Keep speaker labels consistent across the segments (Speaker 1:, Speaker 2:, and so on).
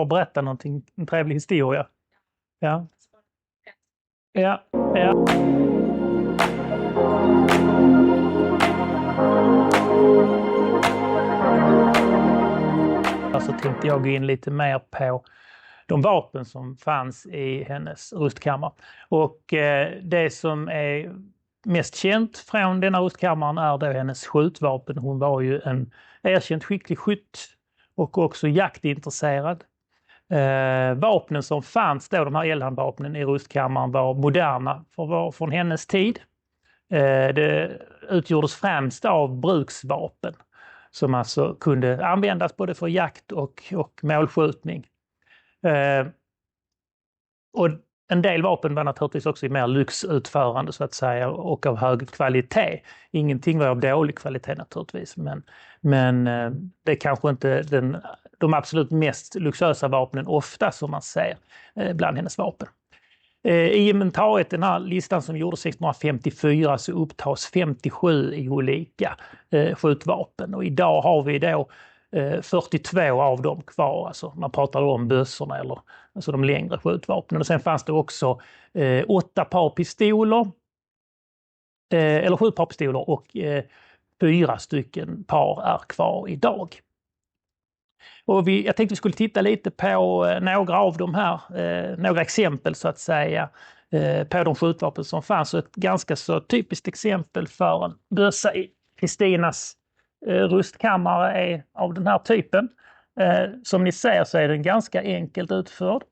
Speaker 1: Och berätta någonting, en trevlig historia. Ja. Ja. Ja. Så tänkte jag gå in lite mer på de vapen som fanns i hennes rustkammare. Och det som är mest känt från denna rustkammaren är då hennes skjutvapen. Hon var ju en erkänt skicklig skytt och också jaktintresserad. Vapnen som fanns då, de här eldhandvapnen i rustkammaren, var moderna från hennes tid. Det utgjordes främst av bruksvapen som alltså kunde användas både för jakt och målskjutning. Och en del vapen var naturligtvis också i mer lyxutförande så att säga och av hög kvalitet. Ingenting var av dålig kvalitet naturligtvis, men det är kanske inte de absolut mest luxuösa vapnen ofta som man ser bland hennes vapen. I inventariet, den här listan som gjordes 1654, så upptas 57 i olika skjutvapen och idag har vi då 42 av dem kvar, alltså man pratar om bössorna eller alltså de längre skjutvapnen. Och sen fanns det också 8 par pistoler, eller 7 par pistoler och 4 stycken par är kvar idag. Och jag tänkte vi skulle titta lite på några av de här, några exempel så att säga, på de skjutvapen som fanns. Och ett ganska så typiskt exempel för en bössa i Kristinas rustkammare är av den här typen. Som ni ser så är den ganska enkelt utförd.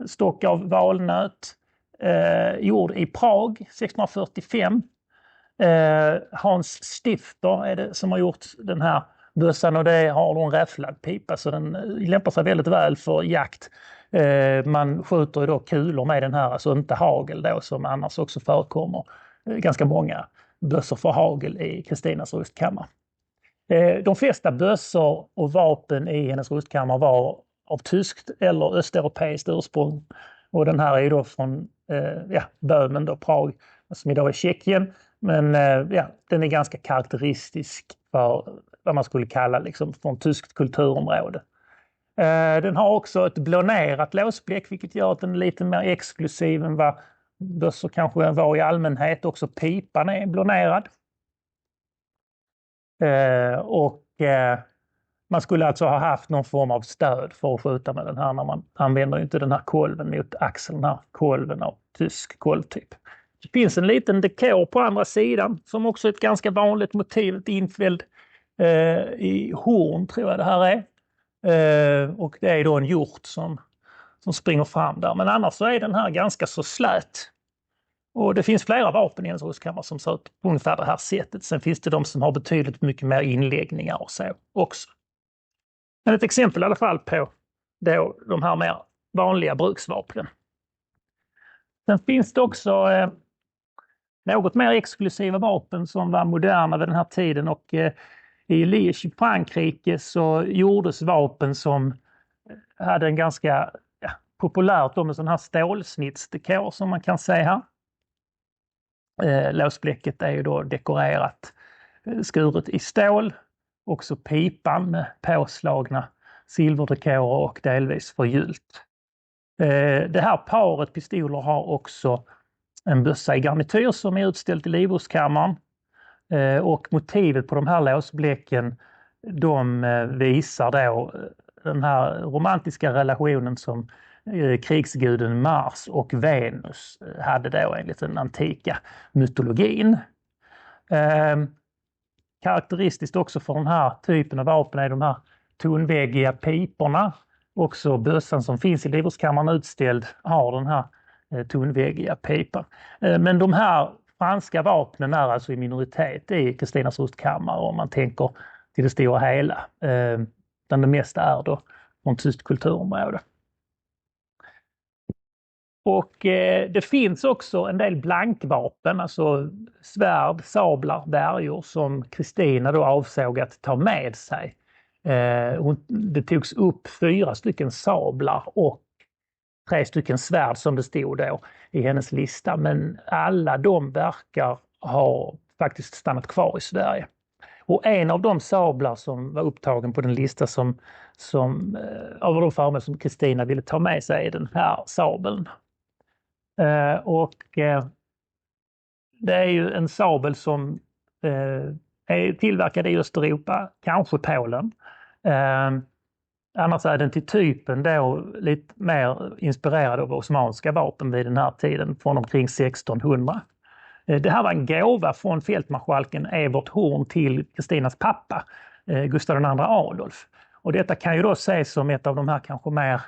Speaker 1: Stock av valnöt, gjord i Prag 1645. Hans Stifter är det som har gjort den här bössan och det har en räfflad pipa så den lämpar sig väldigt väl för jakt. Man skjuter då kulor med den här, alltså inte hagel då som annars också förekommer. Ganska många bössor för hagel i Kristinas rustkammare. De flesta bössor och vapen i hennes rustkammare var av tyskt eller östeuropeiskt ursprung. Och den här är då från Böhmen då, Prag, som idag är Tjeckien. Men den är ganska karaktäristisk för vad man skulle kalla liksom från tyskt kulturområde. Den har också ett blånerat låsbläck vilket gör att den är lite mer exklusiv än vad bössor kanske var i allmänhet. Också pipan är blånerad. Man skulle alltså ha haft någon form av stöd för att skjuta med den här när man använder inte den här kolven mot axeln, den här kolven av tysk kolvtyp. Det finns en liten dekor på andra sidan som också är ett ganska vanligt motiv, ett infälld i horn tror jag det här är. Och det är då en hjort som springer fram där. Men annars så är den här ganska så slät. Och det finns flera vapen i hennes rustkammare som ser ut på ungefär det här sättet. Sen finns det de som har betydligt mycket mer inläggningar och så också. Men ett exempel i alla fall på då de här mer vanliga bruksvapnen. Sen finns det också något mer exklusiva vapen som var moderna vid den här tiden och i Liège i Frankrike så gjordes vapen som hade en ganska populärt med sån här stålsnittsdekor som man kan se här. Låsbläcket är ju då dekorerat, skuret i stål. Också pipan med påslagna silverdekorer och delvis förgyllt. Det här paret pistoler har också en bössa i garnityr som är utställd i livrustkammaren. Och motivet på de här låsbläcken de visar då den här romantiska relationen som krigsguden Mars och Venus hade då enligt den antika mytologin. Karaktäristiskt också för den här typen av vapen är de här tonväggiga piporna. Också bössan som finns i livrustkammaren utställd har den här tonväggiga pipan. Men de här franska vapnen är alltså i minoritet i Kristinas rustkammare om man tänker till det stora hela. Den mesta är då från tyskt kulturområde. Och det finns också en del blankvapen, alltså svärd, sablar, bärjor som Kristina då avsåg att ta med sig. Det togs upp 4 stycken sablar och 3 stycken svärd som det stod då i hennes lista. Men alla de verkar ha faktiskt stannat kvar i Sverige. Och en av de sablar som var upptagen på den lista av de föremål som Kristina ville ta med sig är den här sabeln. Det är ju en sabel som är tillverkad i Östeuropa, kanske Polen. Annars är den till typen då lite mer inspirerad av osmanska vapen vid den här tiden, från omkring 1600. Det här var en gåva från fältmarskalken Evert Horn till Kristinas pappa, Gustav II Adolf. Och detta kan ju då ses som ett av de här kanske mer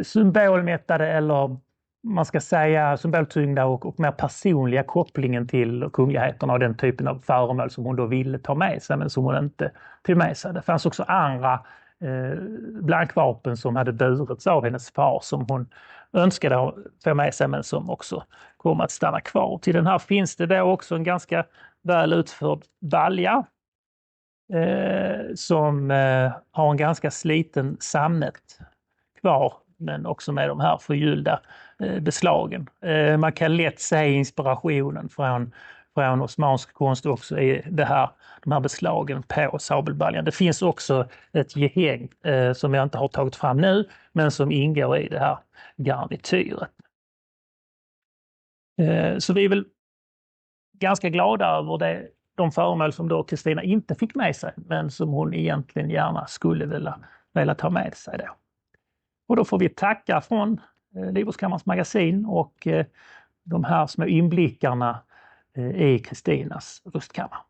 Speaker 1: symbolmättade, eller man ska säga symboltyngda och mer personliga kopplingen till kungligheterna och den typen av föremål som hon då ville ta med sig men som hon inte tog med sig. Det fanns också andra blankvapen som hade burits av hennes far som hon önskade få med sig men som också kom att stanna kvar. Till den här finns det då också en ganska väl utförd balja som har en ganska sliten sammet kvar, men också med de här förgyllda beslagen. Man kan lätt se inspirationen från osmansk konst också i de här beslagen på sabelbaljan. Det finns också ett gehäng som jag inte har tagit fram nu, men som ingår i det här garnityret. Så vi är väl ganska glada över de föremål som då Kristina inte fick med sig, men som hon egentligen gärna skulle vilja ta med sig då. Och då får vi tacka från Livrustkammarens magasin och de här små inblickarna i Kristinas rustkammare.